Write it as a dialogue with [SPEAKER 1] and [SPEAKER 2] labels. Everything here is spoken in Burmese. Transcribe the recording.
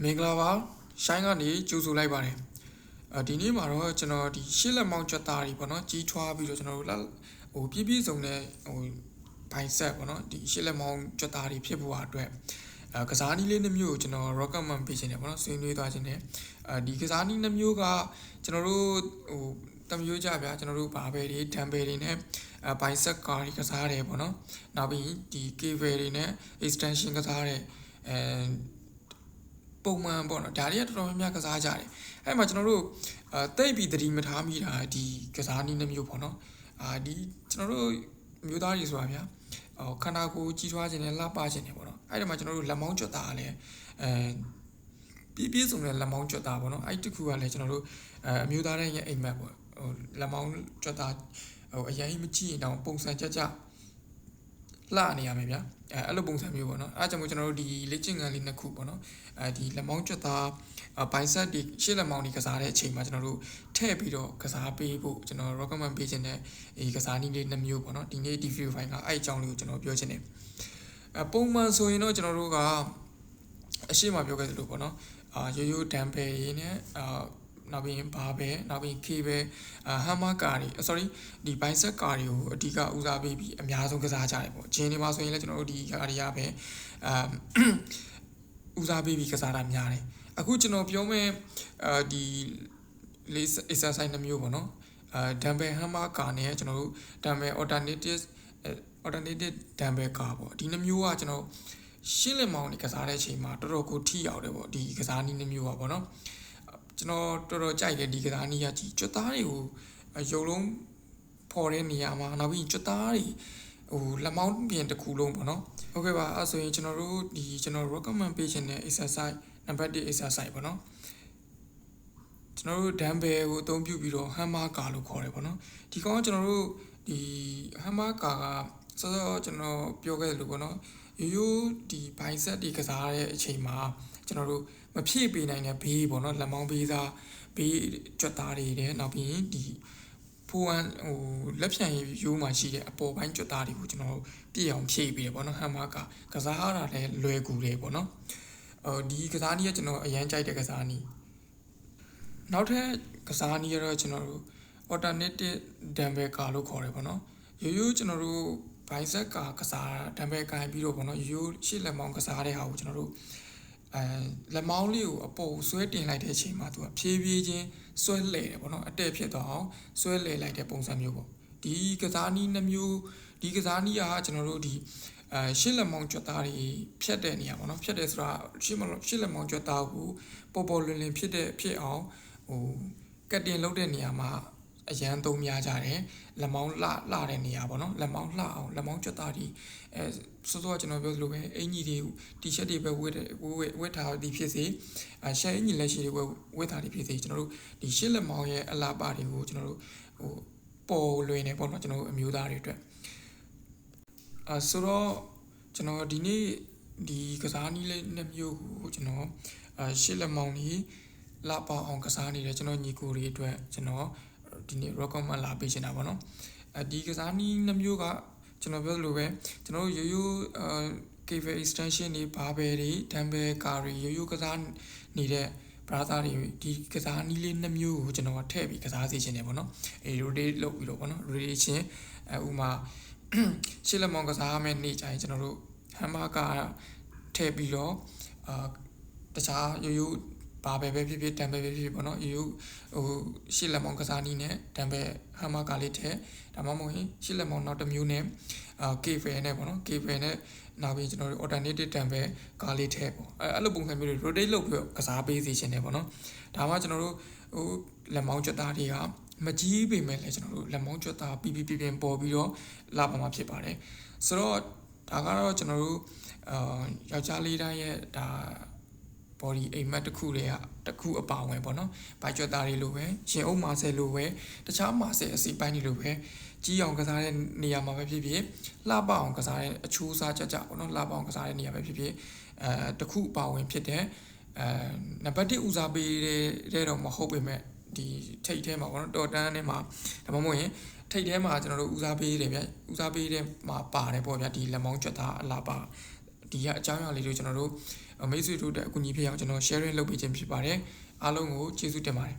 [SPEAKER 1] မင်္ဂလာပါရှိုင်းကနေကြိုဆိုလိုက်ပါတယ်ဒီနေ့မှာတော့ကျွန်တော်ဒီရှစ်လက်မောင်းကြွက်သားတွေပေါ့နော်ကြီးထွားပြီးတော့ကျွန်တော်တို့ပြည့်စုံတဲ့ဘိုင်ဆက်ပေါ့နော်ဒီရှစ်လက်မောင်းကြွက်သားတွေဖြစ်ဖို့အတွက်ကစားနည်းလေးနှစ်မျိုးကိုကျွန်တော် recommend ပေးခြင်းတယ်ပေါ့နော်ဆွေးနွေးသွားခြင်းတယ်ဒီကစားနည်းနှစ်မျိုးကကျွန်တော်တို့တမျိုးကြဗျာကျွန်တော်တို့ဘာဘယ်တွေဒမ်ဘယ်တွေနဲ့ဘိုင်ဆက်ကာတွေကစားတယ်ပေါ့နော်နောက်ပြီးဒီကေဘယ်တွေနဲ့ extension ကစားတယ်ပုံမှန်ပေါ့နော်ဒါတွေကတော်တော်များများကစားကြတယ်အဲ့မှာကျွန်တော်တို့တိတ်ပြီးသတိမထားမိတာဒီကစားနည်းနှမျိုးပေါ့နော်ဒီကျွန်တော်တို့မျိုးသားတွေဆိုတာဗျာခန္ဓာကိုယ်ကြီးထွားခြင်းနဲ့လှပခြင်းနဲ့ပေါ့နော်အဲ့ဒီမှာကျွန်တော်တို့လက်မောင်းကြွက်သားလည်းပြည့်စုံတဲ့လက်မောင်းကြွက်သားပေါ့နော်အဲ့တခုကလည်းကျွန်တော်တို့အမျိုးသားတွေရဲ့အိမ်မက်ပေါ့လက်မောင်းကြွက်သားအရင်မကြည့်ရင်တော့ပုံစံကြကြလှနေရမယ်ဗျာအဲ့လိုပုံစံမျိုးပေါ့နော်အဲ့ကြောင့်မို့ကျွန်တော်တို့ဒီလေ့ကျင့်ခန်းလေးနှစ်ခုပေါ့နော်ဒီလက်မောင်းကြွက်သားဘိုင်ဆက်ဒီရှစ်လက်မောင်းဒီကစားတဲ့အချိန်မှာကျွန်တော်တို့ထည့်ပြီးတော့ကစားပေးဖို့ကျွန်တော် recommend ပေးခြင်းတဲ့ဒီကစားနည်းလေးနှစ်မျိုးပေါ့နော်ဒီနေ့ review file ကအဲ့အကြောင်းလေးကိုကျွန်တော်ပြောချင်တယ်ပုံမှန်ဆိုရင်တော့ကျွန်တော်တို့ကအရှိမပြောခဲ့သလိုပေါ့နော်ရိုးရိုးဒမ်ဘယ်ရင်းနဲ့နောက်ပြီးဘာပဲနောက်ပြီး K ပဲဟမ်မာကာတွေ sorry ဒီ bicep ကာတွေကိုအဓိကဦးစားပေးပြီးအများဆုံးကစားကြတယ်ပေါ့ဂျင်းတွေမှာဆိုရင်လည်းကျွန်တော်တို့ဒီကာတွေကပဲဦးစားပေးပြီးကစားတာများတယ်အခုကျွန်တော်ပြောမဲ့ဒီလေး exercise နှမျိုးပေါ့နော်dumbbell hammer ကာနဲ့ကျွန်တော်တို့ dumbbell alternative dumbbell ကာပေါ့ဒီနှမျိုးကကျွန်တော်ရှင်းလက်မောင်းနေကစားတဲ့အချိန်မှာတော်တော်ကိုထိရောက်တယ်ပေါ့ဒီကစားနည်းနှမျိုးပါပေါ့နော်ကျွန်တော်တော်တော်ကြိုက်တယ်ဒီကစားနည်းရကြီးကြွက်သားတွေကိုရုပ်လုံးဖော်တဲ့နေရာမှာနောက်ပြီးကြွက်သားတွေလက်မောင်းပြင်တစ်ခုလုံးပေါ့နော်ဟုတ်ကဲ့ပါအဲ့ဆိုရင်ကျွန်တော်တို့ဒီကျွန်တော် recommend ပေးခြင်းတဲ့ exercise number 1 exercise ပေါ့နော်ကျွန်တော်တို့ dumbbell ကိုအသုံးပြုပြီးတော့ hammer ကာလို့ခေါ်တယ်ပေါ့နော်ဒီကောင်ကကျွန်တော်တို့ဒီ hammer ကာကစောစောကျွန်တော်ပြောခဲ့လို့ပေါ့နော်ရိုးရိုးဒီ bicep ဒီကစားတဲ့အချိန်မှာကျွန်တော်တို့မဖြည့်ပေးနိုင်တဲ့ဘေးပေါ့နော်လက်မောင်းဘေးသားဘေးကြွက်သားတွေတဲ့နောက်ပြီးဒီဖိုးအန်လက်ဖြံရိုးမှာရှိတဲ့အပေါ်ပိုင်းကြွက်သားတွေကိုကျွန်တော်ပြည့်အောင်ဖြည့်ပေးတယ်ပေါ့နော်ဟမ်မာကစားရတာလည်းလွယ်ကူတယ်ပေါ့နော်ဒီကစားနည်းကကျွန်တော်အရန်ကြိုက်တဲ့ကစားနည်းနောက်ထပ်ကစားနည်းကတော့ကျွန်တော်တို့ alternative dumbbell ကာလို့ခေါ်တယ်ပေါ့နော်ရိုးရိုးကျွန်တော်တို့ bicep ကာကစား dumbbell ကိုင်ပြီးတော့ပေါ့နော်ရိုးရိုးရှေ့လက်မောင်းကစားတဲ့ဟာကိုကျွန်တော်တို့လက်မောင်းလေးကိုအပေါ်ဆွဲတင်လိုက်တဲ့အချိန်မှာသူကဖြည်းဖြည်းချင်းဆွဲလှယ်တယ်ပေါ့နော်အတက်ဖြစ်သွားအောင်ဆွဲလှယ်လိုက်တဲ့ပုံစံမျိုးပေါ့ဒီကစားနည်းနှမျိုးဒီကစားနည်းကကျွန်တော်တို့ဒီရှစ်လက်မောင်းကြွက်သားတွေဖြတ်တဲ့နေရာပေါ့နော်ဖြတ်တယ်ဆိုတာရှစ်လက်မောင်းကြွက်သားကိုပေါ်ပေါ်လွင်လွင်ဖြစ်အောင်ကတ်တင်လုပ်တဲ့နေရာမှာအရန်သုံးများကြတယ်လက်မောင်းလှတဲ့နေရာပေါ့နော်လက်မောင်းလှအောင်လက်မောင်းကြွက်သားတွေစောစောကျွန်တော်ပြောသလိုပဲအင်ကြီးတွေတီရှပ်တွေပဲဝတ်ထားသည်ဖြစ်စေရှယ်အင်ကြီးလက်ရှိတွေဝတ်ထားသည်ဖြစ်စေကျွန်တော်တို့ဒီရှစ်လက်မောင်းရဲ့အလားပါတွေကိုကျွန်တော်တို့ပေါ်လွင်နေပေါ့နော်ကျွန်တော်တို့အမျိုးသားတွေအတွက်ဆိုတော့ကျွန်တော်ဒီနေ့ဒီကစားနည်းလေးနှစ်မျိုးကိုကျွန်တော်ရှစ်လက်မောင်းကြီးလာပအောင်ကစားနေတဲ့ကျွန်တော်ညီကိုတွေအတွက်ကျွန်တော်ဒီနေ့ recommend လာပေးချင်တာပေါ့နော်ဒီကစားနည်းနှစ်မျိုးကကျွန်တော်ပြောသလိုပဲကျွန်တော်ရိုးရိုးcable extension တွေဘာဘယ်တွေ dumbbell ကာတွေရိုးရိုးကစားနေတဲ့ brother တွေဒီကစားနည်းလေးနှစ်မျိုးကိုကျွန်တော်ထည့်ပြီးကစားစေချင်တယ်ပေါ့နော်rotate လုပ်ပြီးတော့ပေါ့နော် rotation ဥမာရှစ်လက်မောင်းကစားရမယ့်နေ့ကျရင်ကျွန်တော်တို့ hammer ကာထည့်ပြီးတော့တခြားရိုးရိုးဘာပဲဖြစ်ဖြစ် dumbbell ပဲဖြစ်ဖြစ်ပေါ့နော်ရိုးရှစ်လက်မောင်းကစားနည်းနဲ့ dumbbell hammer ကာလေးထည့်ဒါမှမဟုတ်ရင်ရှစ်လက်မောင်းနောက်တစ်မျိုးနဲ့cable နဲ့ပေါ့နော် cable နဲ့နောက်ပြီးကျွန်တော်တို့ alternative dumbbell ကာလေးထည့်ပေါ့အဲ့လိုပုံစံမျိုးတွေ rotate လုပ်ပြီးကစားပေးစေချင်တယ်ပေါ့နော်ဒါမှကျွန်တော်တို့လက်မောင်းကြွက်သားတွေကမကြီးပေမဲ့လည်းကျွန်တော်တို့လက်မောင်းကြွက်သားပြပေါ်ပြီးတော့လာပါမှာဖြစ်ပါတယ်ဆိုတော့ဒါကတော့ကျွန်တော်တို့ယောက်ျားလေးတိုင်းရဲ့ဒါ body အိမ်မက်တစ်ခုအပါဝင်ပေါ့နော်ဘိုက်ကြွက်သားတွေလိုပဲရှင်အုပ်မာဆယ်လိုပဲတခြားမာဆယ်အစိပ်ပိုင်းတွေလိုပဲကြီးအောင်ကစားတဲ့နေရာမှာပဲဖြစ်ဖြစ်လှပအောင်ကစားတဲ့အချိုးစားကြပေါ့နော်လှပအောင်ကစားတဲ့နေရာပဲဖြစ်ဖြစ်တစ်ခုအပါဝင်ဖြစ်တဲ့နံပါတ်1ဦးစားပေးတဲ့တော့မဟုတ်ပေမဲ့ဒီထိတ်ထဲမှာပေါ့နော်တော်တန်းထဲမှာဒါမှမဟုတ်ရင်ထိတ်ထဲမှာကျွန်တော်တို့ဦးစားပေးတယ်ဗျဦးစားပေးတဲ့မှာပါတယ်ပေါ့ဗျဒီလက်မောင်းကြွက်သားအလားပါဒီကအကြောင်းအရာလေးတွေကျွန်တော်တို့ မိတ်ဆွေတို့အတွက်အကူအညီဖြစ်အောင်ကျွန်တော် sharing လုပ်ပေးခြင်းဖြစ်ပါတယ်အားလုံးကိုကျေးဇူးတင်ပါတယ်